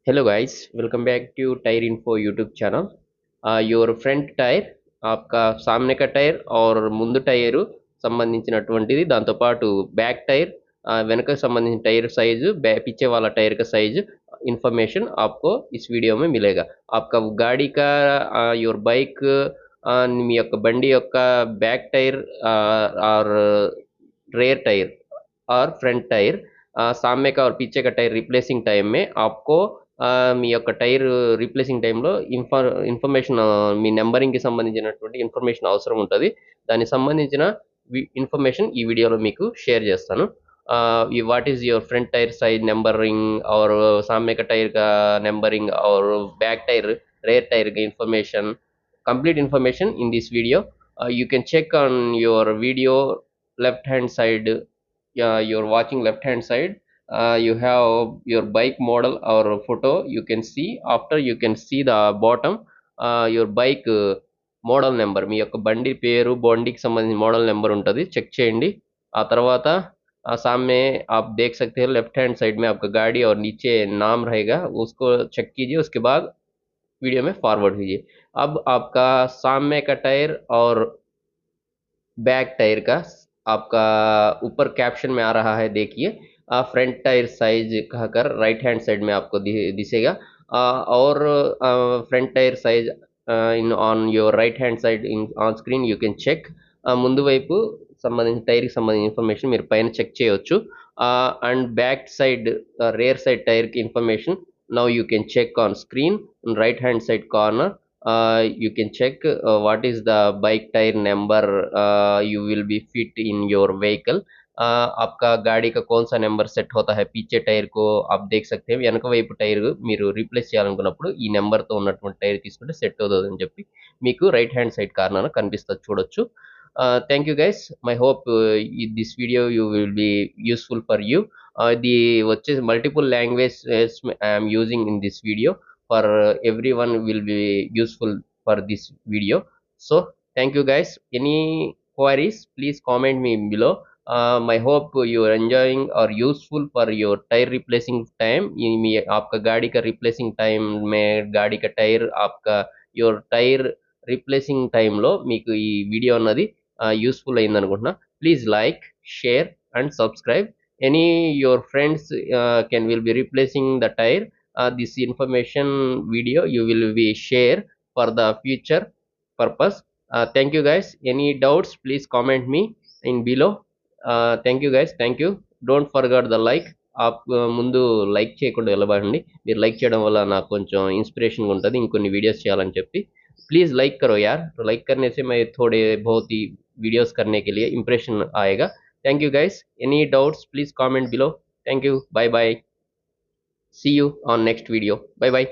Hello guys, welcome back to tyre info YouTube channel. Your front tyre, आपका सामने का tyre और ముందు టైరు సంబంధించినటువంటిది, దాంతోపాటు బ్యాక్ టైర్, వెనక संबंधिంచిన టైర్ साइज, पीछे वाला टायर का साइज इन्फॉर्मेशन आपको इस वीडियो में मिलेगा. आपका गाड़ी का योर बाइक మీ యొక్క బండి యొక్క బ్యాక్ టైర్ और रेयर टायर और फ्रंट टायर, सामने का और पीछे का टायर रिप्लेसिंग टाइम में आपको మీ యొక్క టైర్ రీప్లేసింగ్ టైంలో ఇన్ఫర్మేషన్, మీ నెంబరింగ్కి సంబంధించినటువంటి ఇన్ఫర్మేషన్ అవసరం ఉంటుంది. దానికి సంబంధించిన ఇన్ఫర్మేషన్ ఈ వీడియోలో మీకు షేర్ చేస్తాను. What is your front tyre size numbering और सामने का टायर का नंबरिंग और बैक टायर रेयर टायर का information, complete information in this video. You can check on your video left hand side. You're watching left hand side. You have your bike model or photo you can see. After you can see the bottom, your bike model number, మీ యొక్క బండి పేరు, బండికి సంబంధించిన model number ఉంటుంది, check చేయండి. ఆ తర్వాత सामने आप देख सकते हो लेफ्ट हैंड साइड में आपका गाड़ी और नीचे नाम रहेगा, उसको चेक कीजिए. उसके बाद वीडियो में फॉरवर्ड कीजिए. अब आपका सामने का टायर और बैक टायर का आपका ऊपर कैप्शन में आ रहा है, देखिए. फ्रंट टायर साइज कहकर राइट हैंड साइड में आपको दिसेगा. और front tyre size in on your right hand side in on screen you can check. ముందు వైపు సంబంధించిన టైర్కి సంబంధించిన ఇన్ఫర్మేషన్ మీరు పైన చెక్ చేయవచ్చు. And back side rear side టైర్కి information now you can check on screen right hand side corner. you can check what is the bike tire number you will be fit in your vehicle. आपका गाड़ी का कौन सा number set होता है పీछे tyre को आप देख सकते हैं. వెనక వైపు టైర్ మీరు రీప్లేస్ చేయాలనుకున్నప్పుడు ఈ నెంబర్తో ఉన్నటువంటి టైర్ తీసుకుంటే సెట్ అవుతుంది అని చెప్పి మీకు రైట్ హ్యాండ్ సైడ్ కార్నర్ కనిపిస్తుంది, చూడొచ్చు. Thank you guys, my hope this video you will be useful for you. ఇది వచ్చేసి multiple language I'm using in this video. For everyone will be useful for this video. So thank you guys. Any queries please comment me below. My hope you are enjoying or useful for your tire replacing time. మీ आपका गाड़ी का replacing time में गाड़ी का tyre आपका your tire replacing time లో మీకు ఈ వీడియో అన్నది యూస్ఫుల్ అయింది అనుకుంటున్నా. Please like, share and subscribe. Any your friends can will be replacing the tire, this information video you will be share for the future purpose. Thank you guys. Any doubts please comment me in below. Thank you guys, thank you. Don't forget the like. आप ముందు like చేయకుండా వెళ్ళబాకండి. మీరు like చేయడం వల్ల నాకు కొంచెం ఇన్స్పిరేషన్గా ఉంటుంది ఇంకొన్ని వీడియోస్ చేయాలని చెప్పి. प्लीज़ लाइक करो यार, तो लाइक करने से मैं थोड़े बहुत ही वीडियोस करने के लिए इंप्रेशन आएगा. Thank you guys. Any doubts please comment below. Thank you, bye bye. See you on next video. Bye bye.